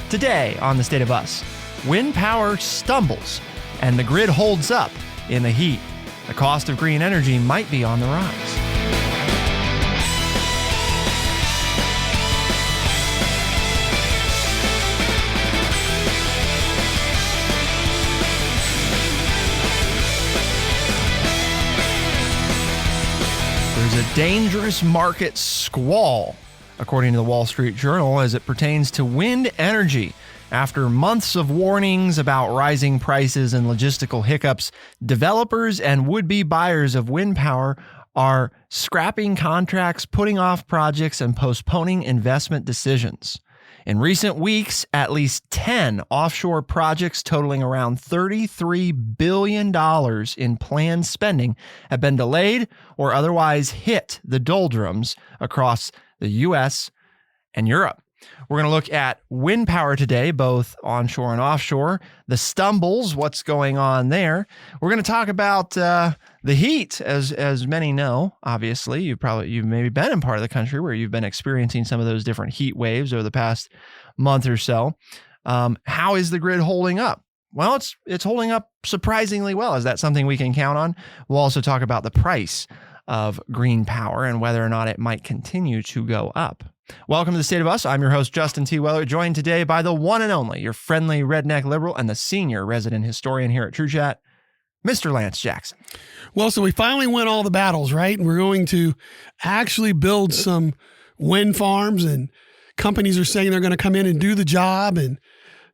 Today on The State of Us, wind power stumbles and the grid holds up in the heat. The cost of green energy might be on the rise. There's a dangerous market squall, according to the Wall Street Journal, as it pertains to wind energy. After months of warnings about rising prices and logistical hiccups, developers and would-be buyers of wind power are scrapping contracts, putting off projects, and postponing investment decisions. In recent weeks, at least 10 offshore projects totaling around $33 billion in planned spending have been delayed or otherwise hit the doldrums across the U.S. and Europe. We're going to look at wind power today, both onshore and offshore, the stumbles, what's going on there. We're going to talk about the heat, as many know. Obviously, you've maybe been in part of the country where you've been experiencing some of those different heat waves over the past month or so. How is the grid holding up? Well, it's holding up surprisingly well. Is that something we can count on? We'll also talk about the price of green power and whether or not it might continue to go up. Welcome to The State of Us. I'm your host, Justin T. Weller, joined today by the one and only, your friendly redneck liberal and the senior resident historian here at True Chat, Mr. Lance Jackson. Well, so we finally won all the battles, right? And we're going to actually build some wind farms, and companies are saying they're going to come in and do the job. And,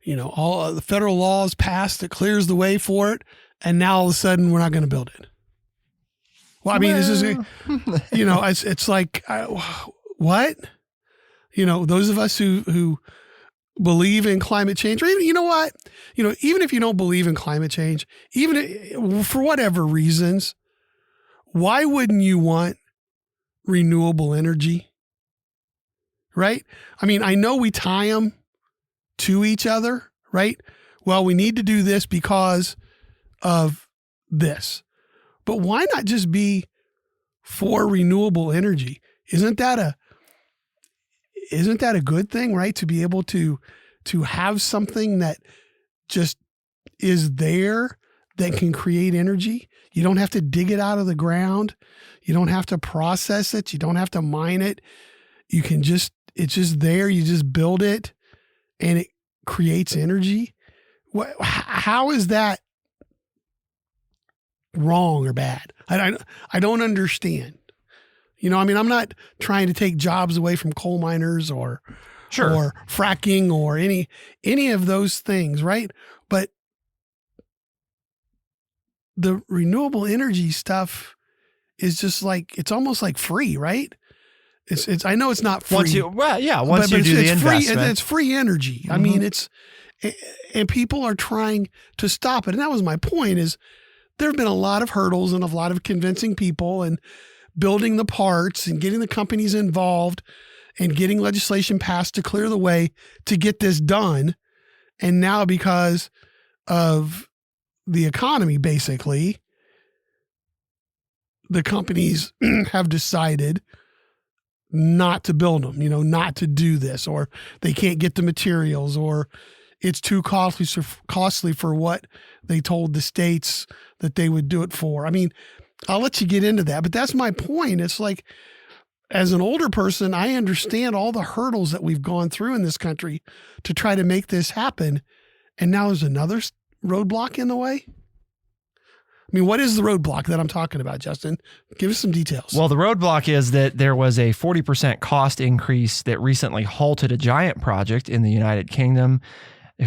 you know, all the federal laws passed that clears the way for it. And now all of a sudden we're not going to build it. Well, I mean, this is, you know, it's like, what? You know, those of us who believe in climate change, or even, you know what, you know, even if you don't believe in climate change, even for whatever reasons, why wouldn't you want renewable energy? Right? I mean, I know we tie them to each other, right? Well, we need to do this because of this. But why not just be for renewable energy? Isn't that a good thing, right? To be able to have something that just is there that can create energy. You don't have to dig it out of the ground. You don't have to process it. You don't have to mine it. It's just there. You just build it and it creates energy. How is that wrong or bad? I don't understand. You know, I mean, I'm not trying to take jobs away from coal miners or fracking or any of those things, right? But the renewable energy stuff is just like, it's almost like free, right? It's I know it's not free. Once you do the investment. It's free energy. Mm-hmm. I mean, and people are trying to stop it. And that was my point, is there have been a lot of hurdles and a lot of convincing people and building the parts and getting the companies involved and getting legislation passed to clear the way to get this done. And now, because of the economy, basically, the companies have decided not to build them, you know, not to do this, or they can't get the materials, or it's too costly for what they told the states that they would do it for. I mean, I'll let you get into that, but that's my point. It's like, as an older person, I understand all the hurdles that we've gone through in this country to try to make this happen. And now there's another roadblock in the way. I mean, what is the roadblock that I'm talking about, Justin? Give us some details. Well, the roadblock is that there was a 40% cost increase that recently halted a giant project in the United Kingdom,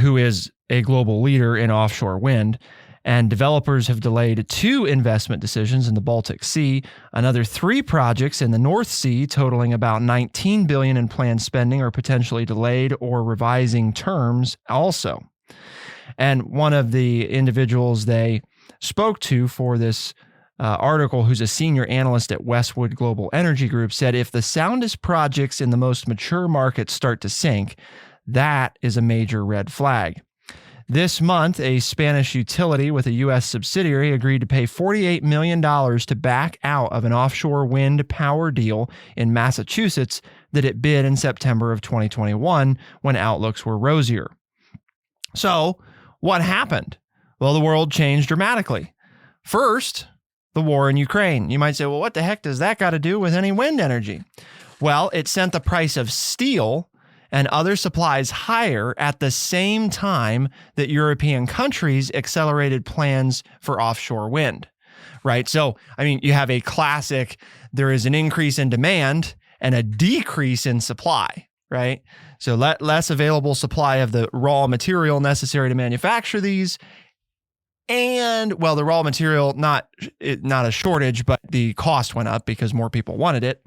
who is a global leader in offshore wind. And developers have delayed 2 investment decisions in the Baltic Sea, another 3 projects in the North Sea totaling about $19 billion in planned spending are potentially delayed or revising terms also. And one of the individuals they spoke to for this article, who's a senior analyst at Westwood Global Energy Group, said if the soundest projects in the most mature markets start to sink, that is a major red flag. This month, a Spanish utility with a U.S. subsidiary agreed to pay $48 million to back out of an offshore wind power deal in Massachusetts that it bid in September of 2021 when outlooks were rosier. So, what happened? Well, the world changed dramatically. First, the war in Ukraine. You might say, well, what the heck does that got to do with any wind energy? Well, it sent the price of steel and other supplies higher at the same time that European countries accelerated plans for offshore wind, right? So, I mean, you have a classic, there is an increase in demand and a decrease in supply, right? So less available supply of the raw material necessary to manufacture these. And, well, the raw material, not a shortage, but the cost went up because more people wanted it.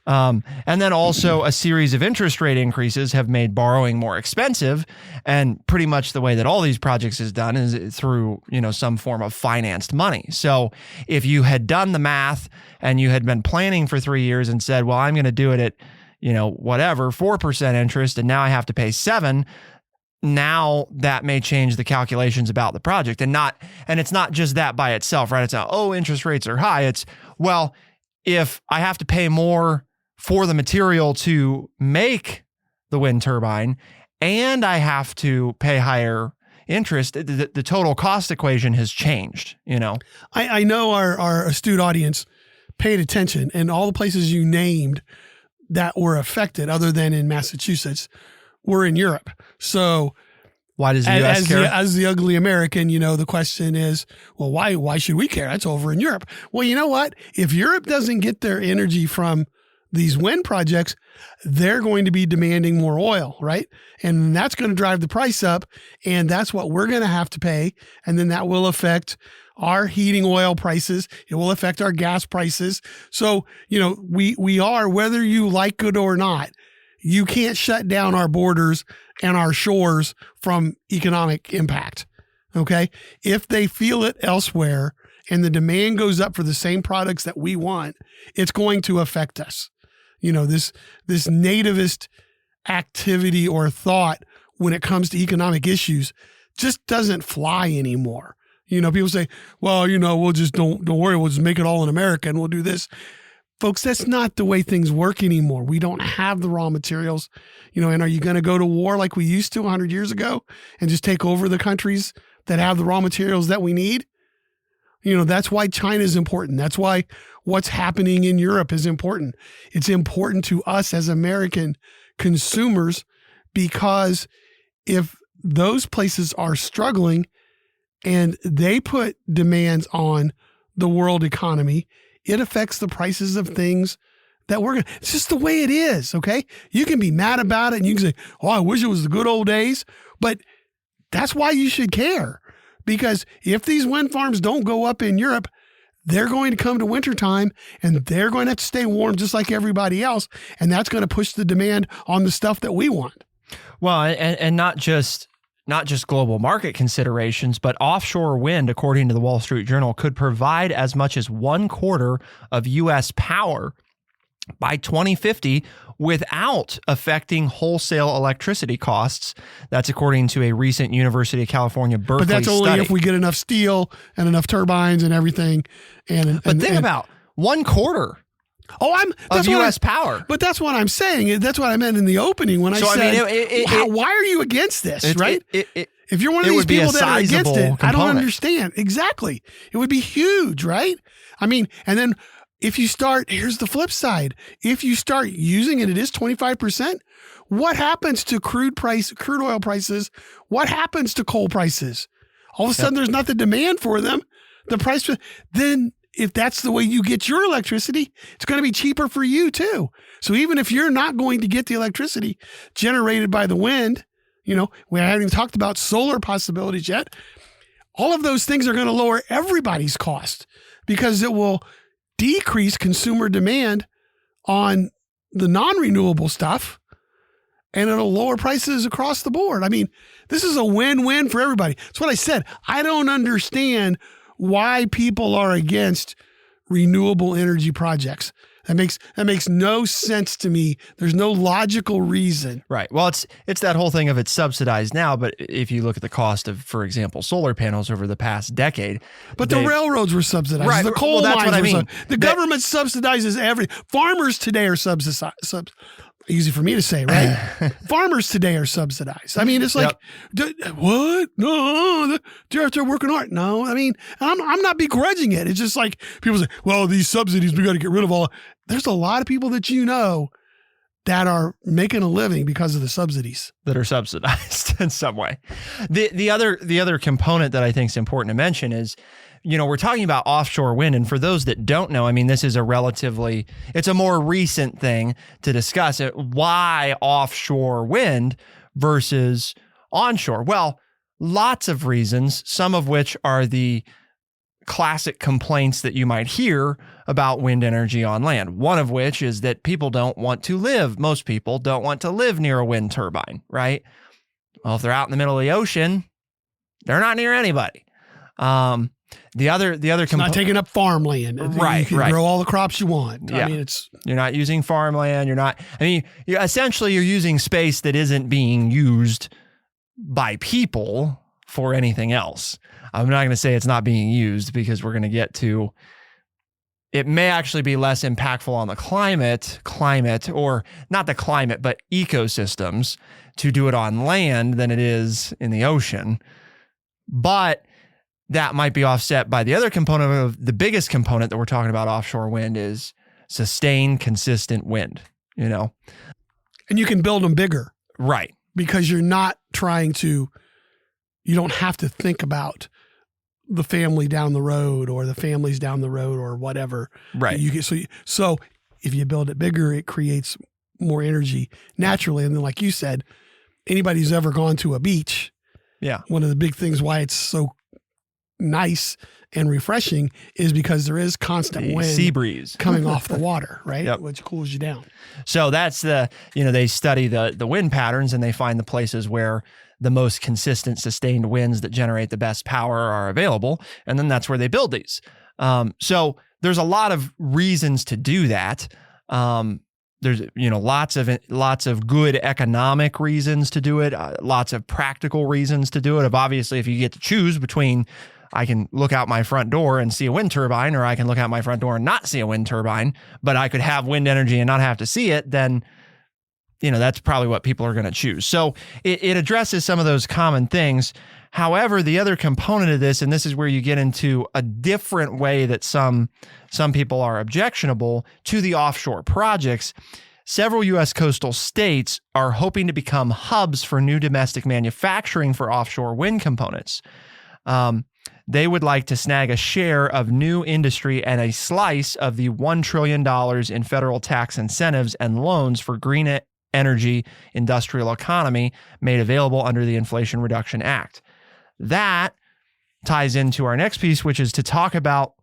And then also a series of interest rate increases have made borrowing more expensive. And pretty much the way that all these projects is done is through, some form of financed money. So if you had done the math and you had been planning for 3 years and said, well, I'm going to do it at, 4% interest, and now I have to pay 7%. Now that may change the calculations about the project and it's not just that by itself, right? It's not, interest rates are high. It's, well, if I have to pay more for the material to make the wind turbine and I have to pay higher interest, the total cost equation has changed, I know our astute audience paid attention, and all the places you named that were affected other than in Massachusetts were in Europe. So why does the U.S. care? As the ugly American, the question is, well, why should we care? That's over in Europe. Well, you know what? If Europe doesn't get their energy from these wind projects, they're going to be demanding more oil, right? And that's going to drive the price up, and that's what we're going to have to pay. And then that will affect our heating oil prices. It will affect our gas prices. So, we are, whether you like it or not, you can't shut down our borders and our shores from economic impact. Okay. If they feel it elsewhere and the demand goes up for the same products that we want, it's going to affect us. This nativist activity or thought when it comes to economic issues just doesn't fly anymore. People say, well, we'll just don't worry. We'll just make it all in America and we'll do this. Folks, that's not the way things work anymore. We don't have the raw materials, and are you going to go to war like we used to 100 years ago and just take over the countries that have the raw materials that we need? That's why China is important. That's why what's happening in Europe is important. It's important to us as American consumers, because if those places are struggling and they put demands on the world economy, it affects the prices of things that it's just the way it is. Okay. You can be mad about it and you can say, I wish it was the good old days, but that's why you should care. Because if these wind farms don't go up in Europe, they're going to come to wintertime and they're going to have to stay warm just like everybody else. And that's going to push the demand on the stuff that we want. Well, and not just global market considerations, but offshore wind, according to the Wall Street Journal, could provide as much as 1/4 of U.S. power by 2050 without affecting wholesale electricity costs. That's according to a recent University of California, Berkeley study. But that's only if we get enough steel and enough turbines and everything. But think about 1/4 of U.S. power. But that's what I'm saying. That's what I meant in the opening when I said, why are you against this, right? If you're one of these people that are against it, I don't understand. Exactly. It would be huge, right? I mean, and then if you start, here's the flip side. If you start using it, it is 25%. What happens to crude oil prices? What happens to coal prices? All of a sudden, there's not the demand for them. The price, then if that's the way you get your electricity, it's going to be cheaper for you too. So even if you're not going to get the electricity generated by the wind, we haven't even talked about solar possibilities yet. All of those things are going to lower everybody's cost because it will decrease consumer demand on the non-renewable stuff, and it'll lower prices across the board. I mean, this is a win-win for everybody. That's what I said. I don't understand why people are against renewable energy projects. That makes no sense to me. There's no logical reason. Right. Well, it's that whole thing of it's subsidized now, but if you look at the cost of, for example, solar panels over the past decade. But the railroads were subsidized. Right. The coal that's mines what I were mean. The government subsidizes Farmers today are subsidized. Easy for me to say, right? Farmers today are subsidized. I mean, it's like, what? No, they're working hard. No, I mean, I'm not begrudging it. It's just like people say, well, these subsidies, we got to get rid of all. There's a lot of people that that are making a living because of the subsidies that are subsidized in some way. The other component that I think is important to mention is, we're talking about offshore wind. And for those that don't know, I mean, this is it's a more recent thing to discuss it. Why offshore wind versus onshore? Well, lots of reasons, some of which are the classic complaints that you might hear about wind energy on land. One of which is that most people don't want to live near a wind turbine, right? Well, if they're out in the middle of the ocean, they're not near anybody. The other not taking up farmland. Right. You can grow all the crops you want. Yeah. I mean, you're not using farmland. Essentially you're using space that isn't being used by people for anything else. I'm not going to say it's not being used because we're going to get to, it may actually be less impactful on the climate, or not the climate, but ecosystems to do it on land than it is in the ocean. But that might be offset by the other component of the biggest component that we're talking about offshore wind is sustained, consistent wind, And you can build them bigger. Right. Because you're not you don't have to think about the family down the road or the families down the road or whatever. Right. So if you build it bigger, it creates more energy naturally. And then, like you said, anybody who's ever gone to a beach, one of the big things why it's so nice and refreshing is because there is constant wind, sea breeze coming off the water, right? Yep. Which cools you down. So that's they study the wind patterns and they find the places where the most consistent, sustained winds that generate the best power are available. And then that's where they build these. So there's a lot of reasons to do that. There's, lots of good economic reasons to do it. Lots of practical reasons to do it. Obviously, if you get to choose between, I can look out my front door and see a wind turbine, or I can look out my front door and not see a wind turbine, but I could have wind energy and not have to see it, then, that's probably what people are going to choose. So it addresses some of those common things. However, the other component of this, and this is where you get into a different way that some people are objectionable to the offshore projects. Several U.S. coastal states are hoping to become hubs for new domestic manufacturing for offshore wind components. They would like to snag a share of new industry and a slice of the $1 trillion in federal tax incentives and loans for green energy industrial economy made available under the Inflation Reduction Act. That ties into our next piece, which is to talk about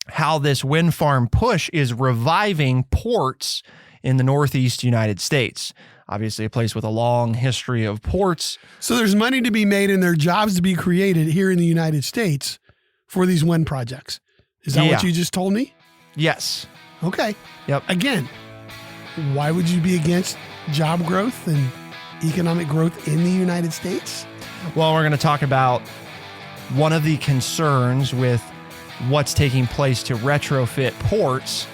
how this wind farm push is reviving ports in the Northeast United States. Obviously, a place with a long history of ports. So there's money to be made and there are jobs to be created here in the United States for these wind projects. Is that what you just told me? Yes. Okay. Yep. Again, why would you be against job growth and economic growth in the United States? Well, we're going to talk about one of the concerns with what's taking place to retrofit ports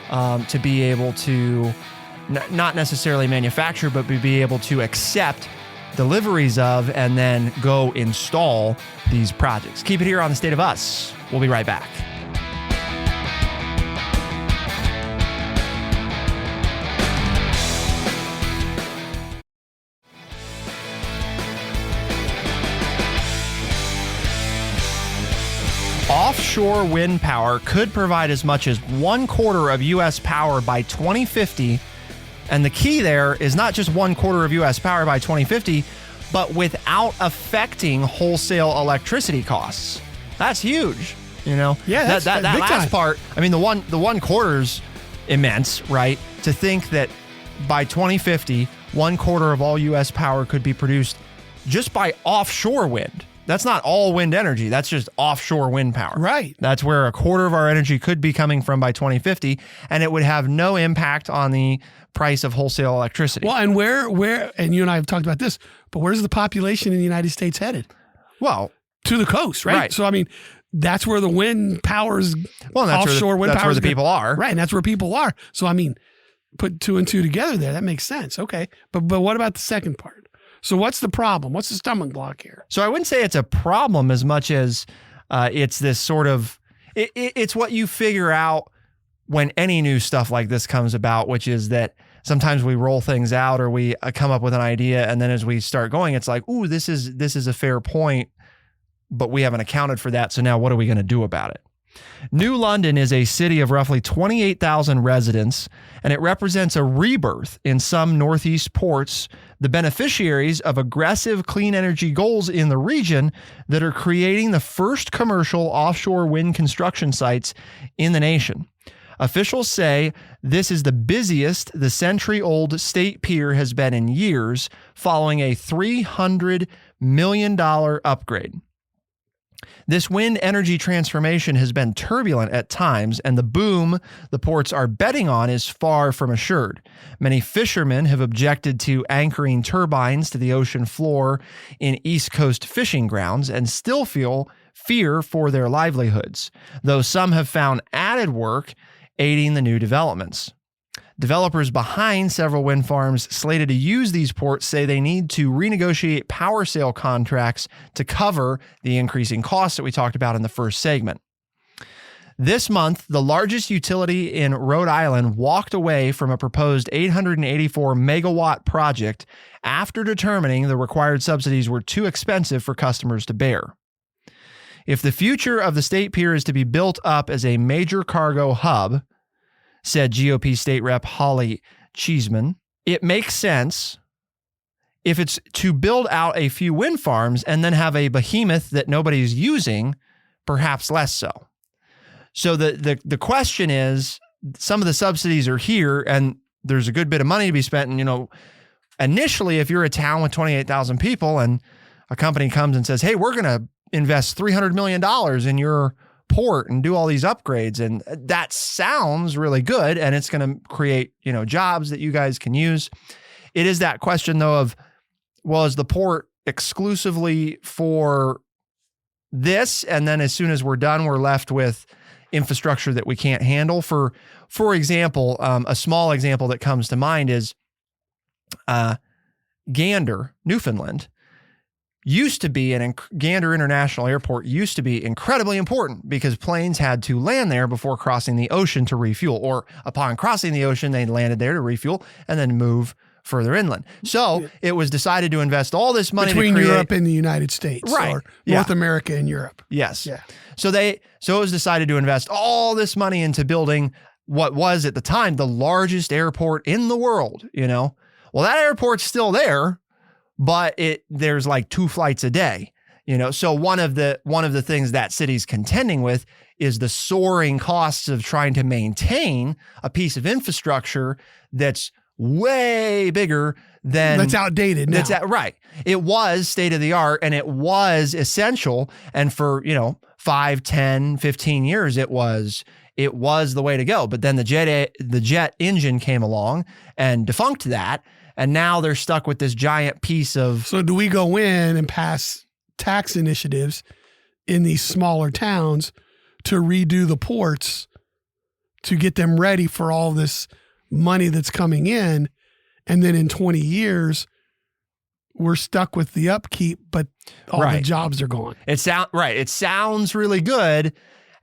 to be able to not necessarily manufacture, but be able to accept deliveries of and then go install these projects. Keep it here on The State of Us. We'll be right back. Offshore wind power could provide as much as 1/4 of U.S. power by 2050. And the key there is not just 1/4 of U.S. power by 2050, but without affecting wholesale electricity costs. That's huge. Yeah, that's that big last time. part. I mean, the 1/4's immense, right? To think that by 2050, 1/4 of all U.S. power could be produced just by offshore wind. That's not all wind energy. That's just offshore wind power. Right. That's where a quarter of our energy could be coming from by 2050, and it would have no impact on the price of wholesale electricity. Well, and where, and you and I have talked about this, but where's the population in the United States headed? Well, to the coast, right? So, I mean, that's where the wind powers, offshore wind powers. That's where the people are. Right, and that's where people are. So, I mean, put 2 and 2 together there. That makes sense. Okay. But what about the second part? So what's the problem? What's the stumbling block here? So I wouldn't say it's a problem as much as it's this sort of, it's what you figure out when any new stuff like this comes about, which is that sometimes we roll things out or we come up with an idea, and then as we start going, it's like, ooh, this is a fair point, but we haven't accounted for that. So now what are we going to do about it? New London is a city of roughly 28,000 residents, and it represents a rebirth in some Northeast ports, the beneficiaries of aggressive clean energy goals in the region that are creating the first commercial offshore wind construction sites in the nation. Officials say this is the busiest the century-old state pier has been in years, following a $300 million upgrade. This wind energy transformation has been turbulent at times, and the boom the ports are betting on is far from assured. Many fishermen have objected to anchoring turbines to the ocean floor in East Coast fishing grounds and still feel fear for their livelihoods, though some have found added work aiding the new developments. Developers behind several wind farms slated to use these ports say they need to renegotiate power sale contracts to cover the increasing costs that we talked about in the first segment. This month, the largest utility in Rhode Island walked away from a proposed 884 megawatt project after determining the required subsidies were too expensive for customers to bear. If the future of the state pier is to be built up as a major cargo hub, said GOP State Rep Holly Cheeseman, it makes sense. If it's to build out a few wind farms and then have a behemoth that nobody's using, perhaps less so. So the question is, some of the subsidies are here and there's a good bit of money to be spent. And, initially, if you're a town with 28,000 people and a company comes and says, hey, we're going to invest $300 million in your port and do all these upgrades, and that sounds really good, and it's going to create, jobs that you guys can use. It is that question though of, well, is the port exclusively for this? And then as soon as we're done, we're left with infrastructure that we can't handle. For example, a small example that comes to mind is Gander, Newfoundland. Gander International Airport used to be incredibly important because planes had to land there before crossing the ocean to refuel, or upon crossing the ocean, they landed there to refuel and then move further inland. So it was decided to invest all this money between Europe and the United States, right? Or North America and Europe. Yes. Yeah. So it was decided to invest all this money into building what was at the time the largest airport in the world. Well, that airport's still there, but there's like 2 flights a day, So one of the things that city's contending with is the soaring costs of trying to maintain a piece of infrastructure that's way bigger than that's outdated now. Right. It was state of the art and it was essential. And for, 5, 10, 15 years, it was the way to go. But then the jet engine came along and defunct that. And now they're stuck with this giant piece of... So do we go in and pass tax initiatives in these smaller towns to redo the ports to get them ready for all this money that's coming in? And then in 20 years, we're stuck with the upkeep, but all the jobs are gone. It sounds really good.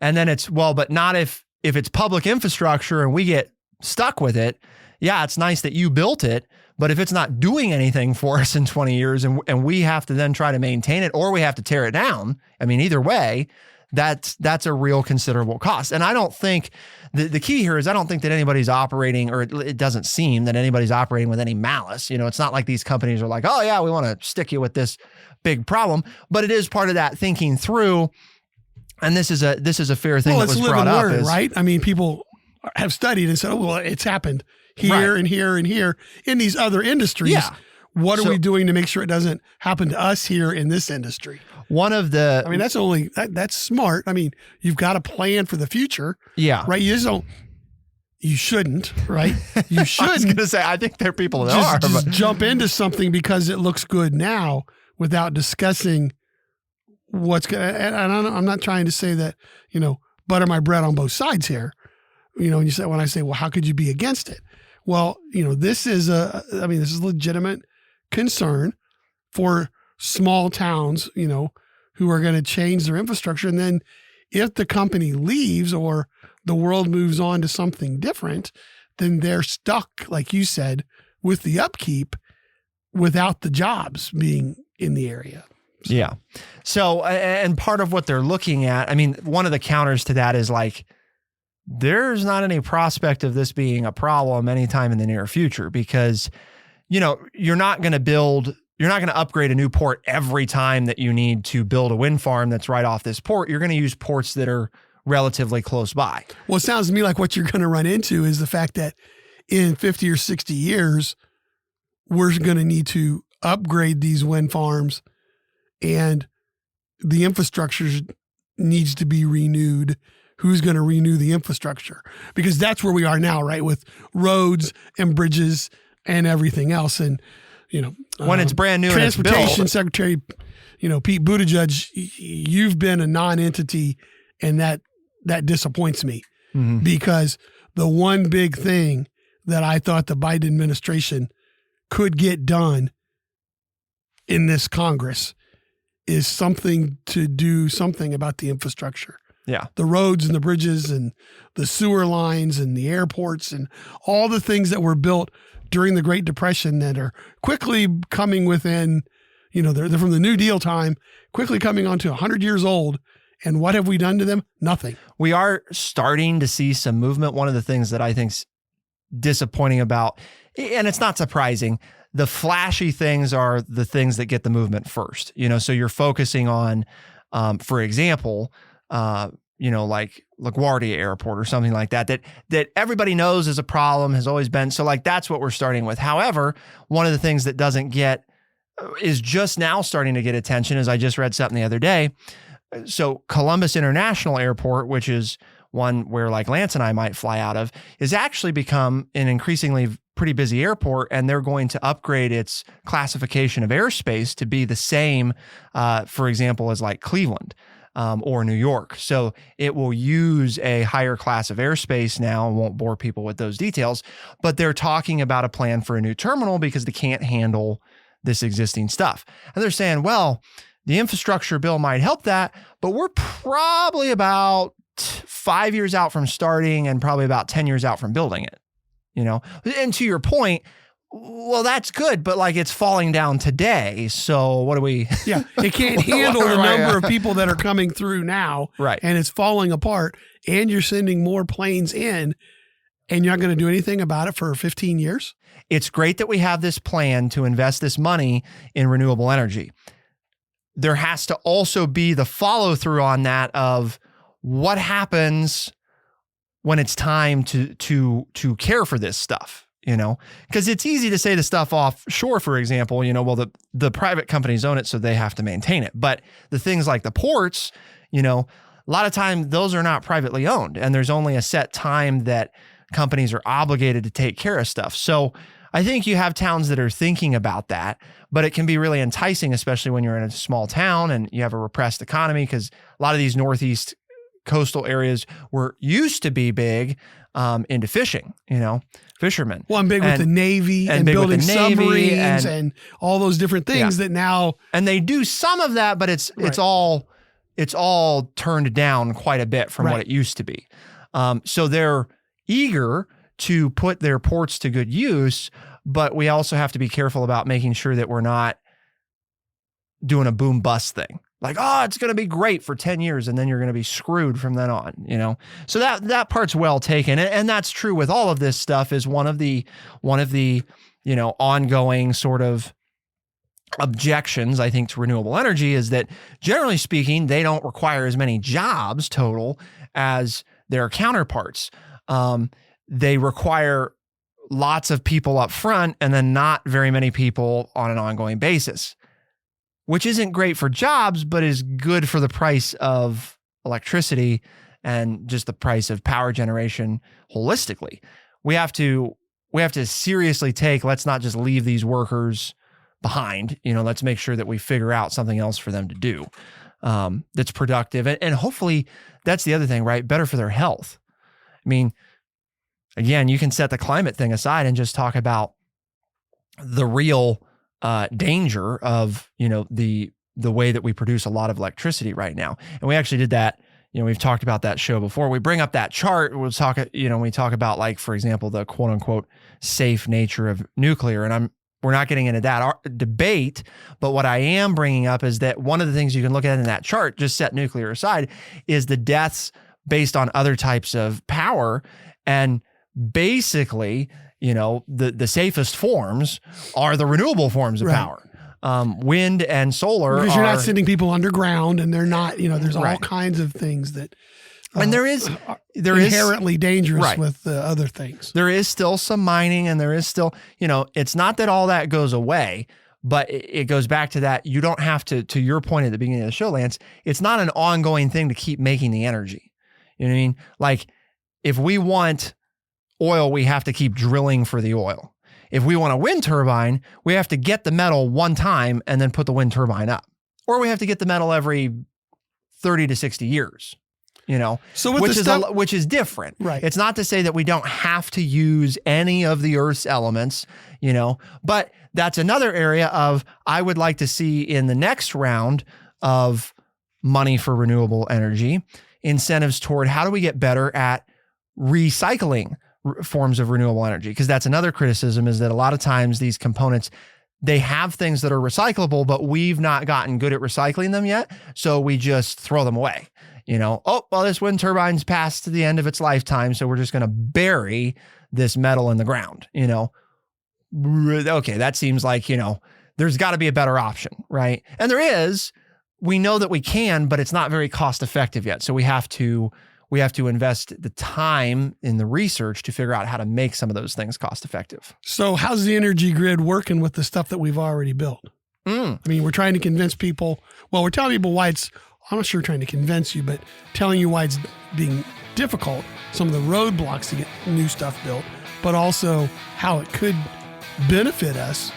And then but not if it's public infrastructure and we get stuck with it. Yeah, it's nice that you built it, but if it's not doing anything for us in 20 years and we have to then try to maintain it or we have to tear it down, either way, that's a real considerable cost. And I don't think the key here is I don't think that anybody's operating, or it doesn't seem that anybody's operating with any malice. It's not like these companies are like, oh yeah, we want to stick you with this big problem, but it is part of that thinking through. And this is a fair thing that was brought up. Learn, right? People have studied and said, oh, well, it's happened here and here and here in these other industries what are we doing to make sure it doesn't happen to us here in this industry? One of the, I mean, that's smart. I mean, you've got a plan for the future. Yeah. Right. You shouldn't, right? You shouldn't. I was going to say, I think there are people that just jump into something because it looks good now without discussing what's going to, and I'm not trying to say that, butter my bread on both sides here. And when I say, well, how could you be against it? Well, this is legitimate concern for small towns, who are going to change their infrastructure. And then if the company leaves or the world moves on to something different, then they're stuck, like you said, with the upkeep without the jobs being in the area. So. Yeah. So, and part of what they're looking at, I mean, one of the counters to that is like, there's not any prospect of this being a problem anytime in the near future because, you're not going to upgrade a new port every time that you need to build a wind farm that's right off this port. You're going to use ports that are relatively close by. Well, it sounds to me like what you're going to run into is the fact that in 50 or 60 years, we're going to need to upgrade these wind farms and the infrastructure needs to be renewed. Who's going to renew the infrastructure? Because that's where we are now, right? With roads and bridges and everything else. And, when it's brand new, Transportation Secretary, Pete Buttigieg, you've been a non-entity and that disappoints me because the one big thing that I thought the Biden administration could get done in this Congress is something to do something about the infrastructure. Yeah. The roads and the bridges and the sewer lines and the airports and all the things that were built during the Great Depression that are quickly coming within, they're from the New Deal time, quickly coming on to 100 years old. And what have we done to them? Nothing. We are starting to see some movement. One of the things that I think's disappointing about, and it's not surprising, the flashy things are the things that get the movement first. So you're focusing on, for example, like LaGuardia Airport or something like that everybody knows is a problem, has always been. So like, that's what we're starting with. However, one of the things that is just now starting to get attention, as I just read something the other day. So Columbus International Airport, which is one where like Lance and I might fly out of, is actually become an increasingly pretty busy airport. And they're going to upgrade its classification of airspace to be the same, for example, as like Cleveland. Or New York. So it will use a higher class of airspace now. I won't bore people with those details, but they're talking about a plan for a new terminal because they can't handle this existing stuff. And they're saying, well, the infrastructure bill might help that, but we're probably about 5 years out from starting and probably about 10 years out from building it, And to your point, well, that's good, but like it's falling down today. So what do we? Yeah, it can't handle the number of people that are coming through now. Right. And it's falling apart and you're sending more planes in and you're not going to do anything about it for 15 years. It's great that we have this plan to invest this money in renewable energy. There has to also be the follow through on that of what happens when it's time to care for this stuff. Because it's easy to say the stuff offshore, for example, well, the private companies own it, so they have to maintain it. But the things like the ports, a lot of time those are not privately owned and there's only a set time that companies are obligated to take care of stuff. So I think you have towns that are thinking about that, but it can be really enticing, especially when you're in a small town and you have a repressed economy, because a lot of these Northeast coastal areas used to be big into fishing, fishermen. Well, I'm big with the Navy and building submarines and all those different things that now. And they do some of that, but it's all turned down quite a bit from what it used to be. So they're eager to put their ports to good use, but we also have to be careful about making sure that we're not doing a boom bust thing. Like, oh, it's going to be great for 10 years and then you're going to be screwed from then on, So that part's well taken. And that's true with all of this stuff is one of the, ongoing sort of objections, I think, to renewable energy is that generally speaking, they don't require as many jobs total as their counterparts. They require lots of people up front and then not very many people on an ongoing basis, which isn't great for jobs, but is good for the price of electricity and just the price of power generation holistically. We have to seriously let's not just leave these workers behind. Let's make sure that we figure out something else for them to do that's productive. And hopefully that's the other thing, right? Better for their health. I mean, again, you can set the climate thing aside and just talk about the real danger of, the way that we produce a lot of electricity right now. And we actually did that. We've talked about that show before. We bring up that chart. We'll talk, we talk about, like, for example, the quote unquote safe nature of nuclear. And we're not getting into that debate, but what I am bringing up is that one of the things you can look at in that chart, just set nuclear aside, is the deaths based on other types of power. And basically, the safest forms are the renewable forms of power. Wind and solar. Because you're not sending people underground, and they're not, there's all kinds of things that and there is inherently dangerous with other things. There is still some mining, and there is still, it's not that all that goes away, but it goes back to that. You don't have to your point at the beginning of the show, Lance, it's not an ongoing thing to keep making the energy. You know what I mean? Like, if we want oil, we have to keep drilling for the oil. If we want a wind turbine, we have to get the metal one time and then put the wind turbine up. Or we have to get the metal every 30 to 60 years, so which is different. Right. It's not to say that we don't have to use any of the Earth's elements, but that's another area of, I would like to see in the next round of money for renewable energy, incentives toward how do we get better at recycling forms of renewable energy, because that's another criticism, is that a lot of times these components, they have things that are recyclable, but we've not gotten good at recycling them yet, so we just throw them away. This wind turbine's past the end of its lifetime, so we're just going to bury this metal in the ground. Okay, that seems like, there's got to be a better option, right? And there is. We know that we can, but it's not very cost effective yet, so we have to invest the time in the research to figure out how to make some of those things cost effective. So how's the energy grid working with the stuff that we've already built? I mean, we're trying to convince people. Well, we're telling people why I'm not sure trying to convince you, but telling you why it's being difficult, some of the roadblocks to get new stuff built, but also how it could benefit us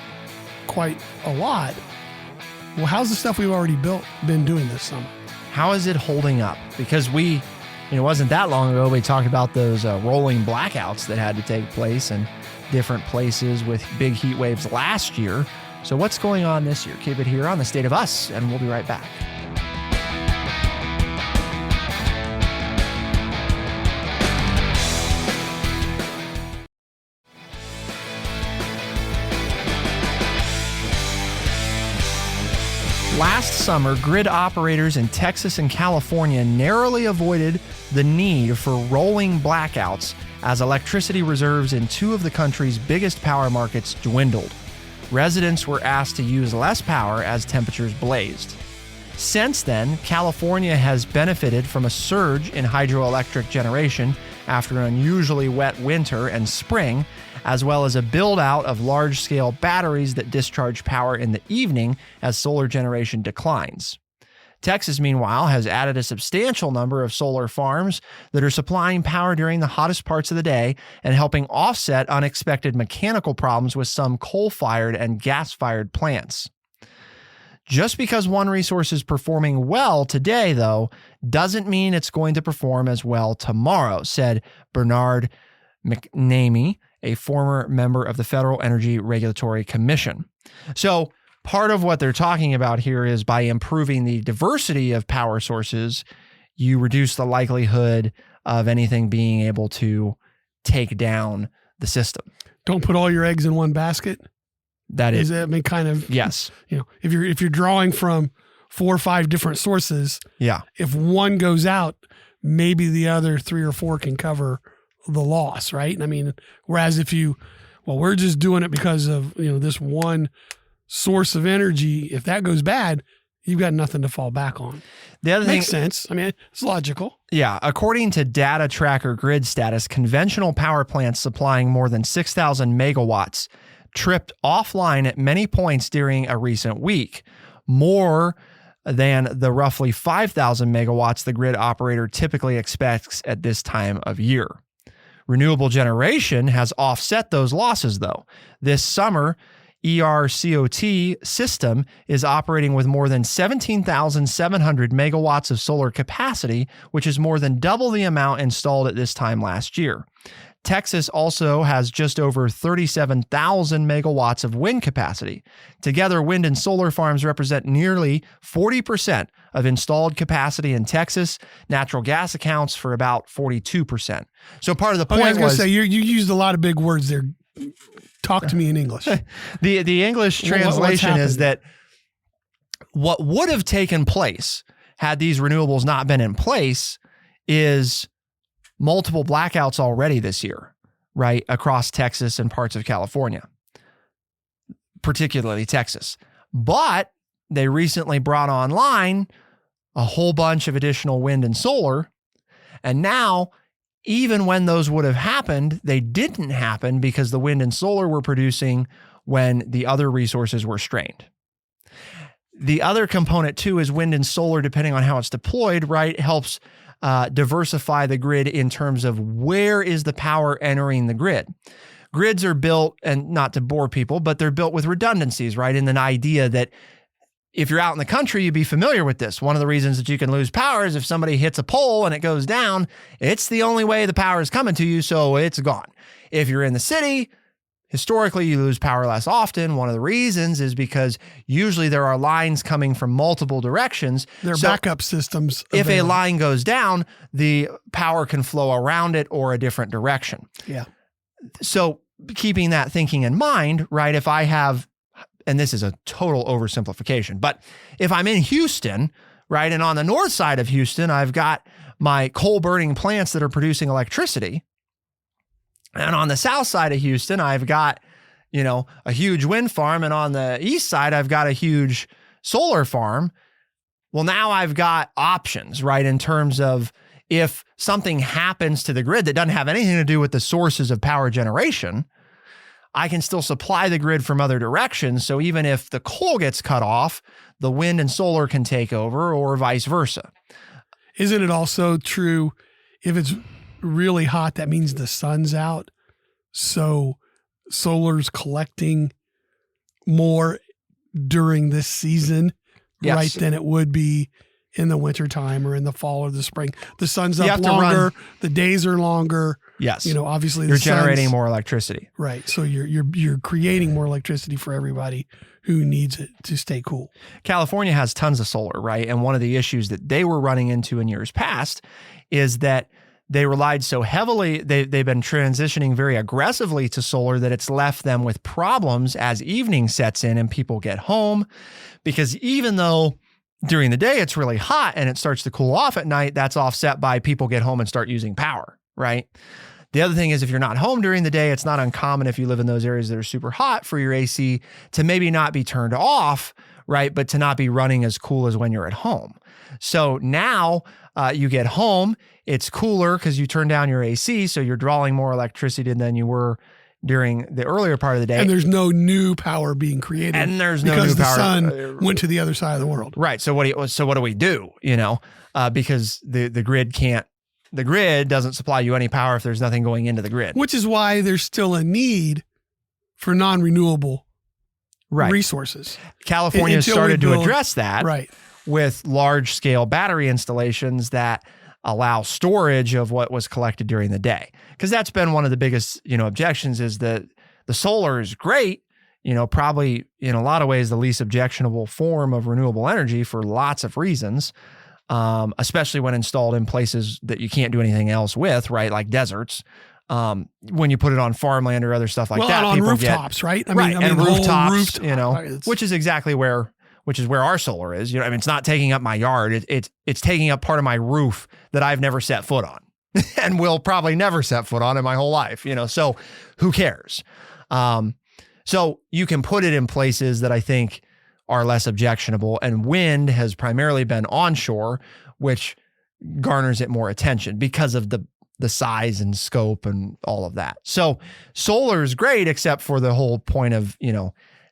quite a lot. Well, how's the stuff we've already built been doing this summer? How is it holding up? Because it wasn't that long ago, we talked about those rolling blackouts that had to take place in different places with big heat waves last year. So what's going on this year? Keep it here on The State of Us, and we'll be right back. Last summer, grid operators in Texas and California narrowly avoided the need for rolling blackouts as electricity reserves in two of the country's biggest power markets dwindled. Residents were asked to use less power as temperatures blazed. Since then, California has benefited from a surge in hydroelectric generation after an unusually wet winter and spring, as well as a build-out of large-scale batteries that discharge power in the evening as solar generation declines. Texas, meanwhile, has added a substantial number of solar farms that are supplying power during the hottest parts of the day and helping offset unexpected mechanical problems with some coal-fired and gas-fired plants. Just because one resource is performing well today, though, doesn't mean it's going to perform as well tomorrow, said Bernard McNamee, a former member of the Federal Energy Regulatory Commission. So part of what they're talking about here is by improving the diversity of power sources, you reduce the likelihood of anything being able to take down the system. Don't put all your eggs in one basket. That is, I mean, kind of, yes. If you're drawing from 4 or 5 different sources, if one goes out, maybe the other 3 or 4 can cover the loss, right? I mean, whereas if we're just doing it because of, this one source of energy, if that goes bad, you've got nothing to fall back on. The other Makes thing, sense. I mean, it's logical. yeah, according to data tracker grid status, conventional power plants supplying more than 6,000 megawatts tripped offline at many points during a recent week, more than the roughly 5,000 megawatts the grid operator typically expects at this time of year. Renewable generation has offset those losses, though. This summer, ERCOT system is operating with more than 17,700 megawatts of solar capacity, which is more than double the amount installed at this time last year. Texas also has just over 37,000 megawatts of wind capacity. Together, wind and solar farms represent nearly 40% of installed capacity in Texas. Natural gas accounts for about 42%. So part of the point I was going to say, you used a lot of big words there. Talk to me in English. The English translation is that what would have taken place had these renewables not been in place is multiple blackouts already this year, right, across Texas and parts of California, particularly Texas. But they recently brought online a whole bunch of additional wind and solar. And now, even when those would have happened, they didn't happen because the wind and solar were producing when the other resources were strained. The other component, too, is wind and solar, depending on how it's deployed, right, helps diversify the grid in terms of where is the power entering the grid. Grids are built, and not to bore people, but they're built with redundancies, right? And an idea that if you're out in the country, you'd be familiar with this. One of the reasons that you can lose power is if somebody hits a pole and it goes down, it's the only way the power is coming to you, so it's gone. If you're in the city, historically, you lose power less often. One of the reasons is because usually there are lines coming from multiple directions. There are backup systems. If a line goes down, the power can flow around it or a different direction. Yeah. So keeping that thinking in mind, right, if I have, and this is a total oversimplification, but if I'm in Houston, right, and on the north side of Houston, I've got my coal burning plants that are producing electricity. And on the south side of Houston, I've got, a huge wind farm. And on the east side, I've got a huge solar farm. Well, now I've got options, right? In terms of if something happens to the grid that doesn't have anything to do with the sources of power generation, I can still supply the grid from other directions. So even if the coal gets cut off, the wind and solar can take over or vice versa. Isn't it also true if it's really hot, that means the sun's out, so solar's collecting more during this season, yes, right, than it would be in the wintertime or in the fall or the spring. The sun's up longer, the days are longer. Yes. Obviously you're generating more electricity. Right. So you're creating more electricity for everybody who needs it to stay cool. California has tons of solar, right? And one of the issues that they were running into in years past is that they relied so heavily, they've been transitioning very aggressively to solar that it's left them with problems as evening sets in and people get home. Because even though during the day it's really hot and it starts to cool off at night, that's offset by people get home and start using power, right? The other thing is if you're not home during the day, it's not uncommon if you live in those areas that are super hot for your AC to maybe not be turned off, right? But to not be running as cool as when you're at home. So now you get home, it's cooler because you turn down your AC, so you're drawing more electricity than you were during the earlier part of the day. And there's no new power being created. And there's no new power. Because the sun went to the other side of the world. Right. So what do we do? Because the grid doesn't supply you any power if there's nothing going into the grid. Which is why there's still a need for non-renewable resources. California started to address that right. with large-scale battery installations that allow storage of what was collected during the day. Because that's been one of the biggest, objections is that the solar is great, probably in a lot of ways the least objectionable form of renewable energy for lots of reasons, especially when installed in places that you can't do anything else with, right? Like deserts. When you put it on farmland or other stuff like that, on rooftops, right? I mean, and rooftops, right, which is exactly where our solar is. It's not taking up my yard. It's taking up part of my roof that I've never set foot on and will probably never set foot on in my whole life, so who cares? So you can put it in places that I think are less objectionable. And wind has primarily been onshore, which garners it more attention because of the size and scope and all of that. So solar is great, except for the whole point of,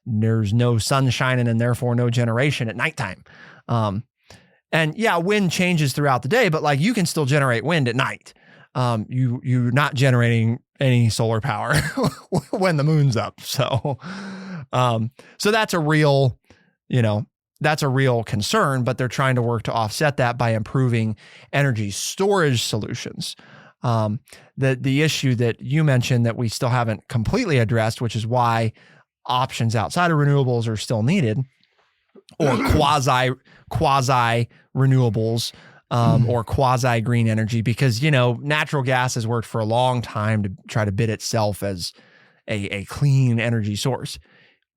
there's no sun shining and therefore no generation at nighttime. And yeah, wind changes throughout the day, but like you can still generate wind at night. You're not generating any solar power when the moon's up. So that's a real, that's a real concern, but they're trying to work to offset that by improving energy storage solutions. The issue that you mentioned that we still haven't completely addressed, which is why options outside of renewables are still needed, or quasi renewables, or quasi green energy, because, natural gas has worked for a long time to try to bid itself as a clean energy source,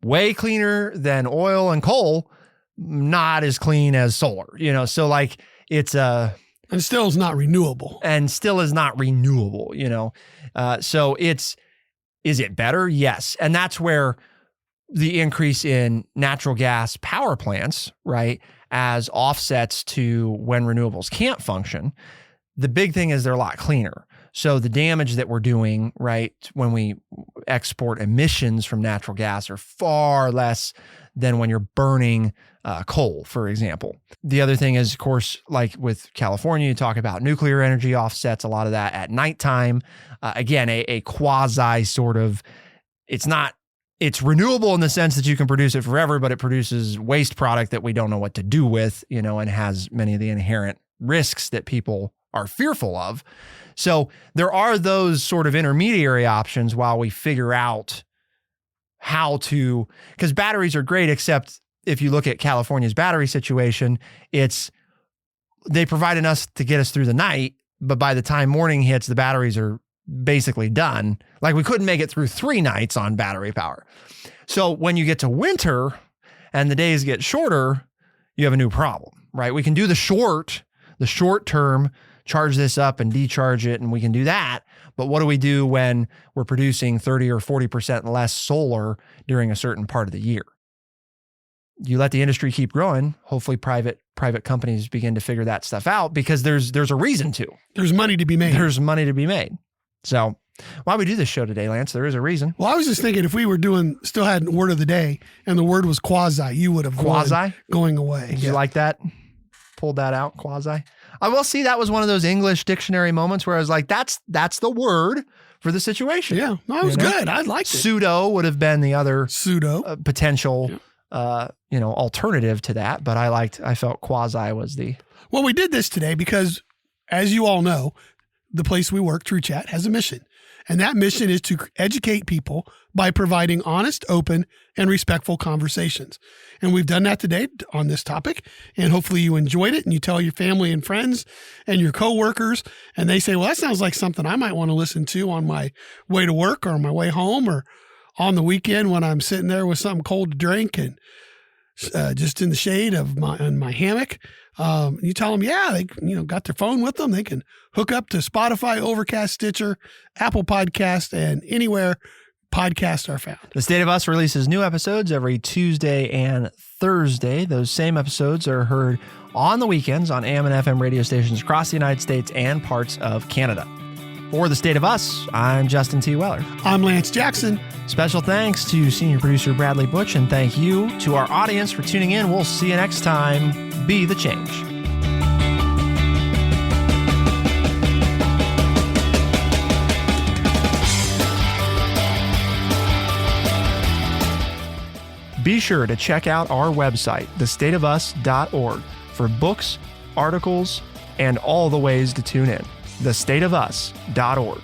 way cleaner than oil and coal, not as clean as solar, so like it's and still is not renewable. So is it better? Yes. And that's where the increase in natural gas power plants, right, as offsets to when renewables can't function. The big thing is they're a lot cleaner. So the damage that we're doing, right, when we export emissions from natural gas are far less than when you're burning coal, for example. The other thing is, of course, like with California, you talk about nuclear energy offsets a lot of that at nighttime. Again, a quasi sort of, it's renewable in the sense that you can produce it forever, but it produces waste product that we don't know what to do with, and has many of the inherent risks that people are fearful of. So there are those sort of intermediary options while we figure out how to, because batteries are great, except if you look at California's battery situation, they provide enough to get us through the night, but by the time morning hits, the batteries are basically done. Like we couldn't make it through 3 nights on battery power. So when you get to winter and the days get shorter, you have a new problem, right? We can do the short term, charge this up and decharge it, and we can do that. But what do we do when we're producing 30 or 40% less solar during a certain part of the year? You let the industry keep growing. Hopefully private companies begin to figure that stuff out, because there's a reason to. There's money to be made. So why we do this show today, Lance, there is a reason. Well, I was just thinking, if we were still had word of the day and the word was quasi, you would have going away. Did you like that? Pulled that out, quasi. I will see that was one of those English dictionary moments where I was like, that's the word for the situation. Yeah, no, it was good. I liked it. Pseudo would have been the other potential, yeah. Alternative to that. But I felt quasi was the. Well, we did this today because, as you all know, the place we work, True Chat, has a mission. And that mission is to educate people by providing honest, open, and respectful conversations. And we've done that today on this topic. And hopefully you enjoyed it and you tell your family and friends and your coworkers, and they say, well, that sounds like something I might want to listen to on my way to work or on my way home or on the weekend when I'm sitting there with something cold to drink and just in the shade of my hammock. You tell them, yeah, they got their phone with them. They can hook up to Spotify, Overcast, Stitcher, Apple Podcast, and anywhere podcasts are found. The State of Us releases new episodes every Tuesday and Thursday. Those same episodes are heard on the weekends on AM and FM radio stations across the United States and parts of Canada. For The State of Us, I'm Justin T. Weller. I'm Lance Jackson. Special thanks to senior producer Bradley Butch, and thank you to our audience for tuning in. We'll see you next time. Be the change. Be sure to check out our website, thestateofus.org, for books, articles, and all the ways to tune in. thestateofus.org.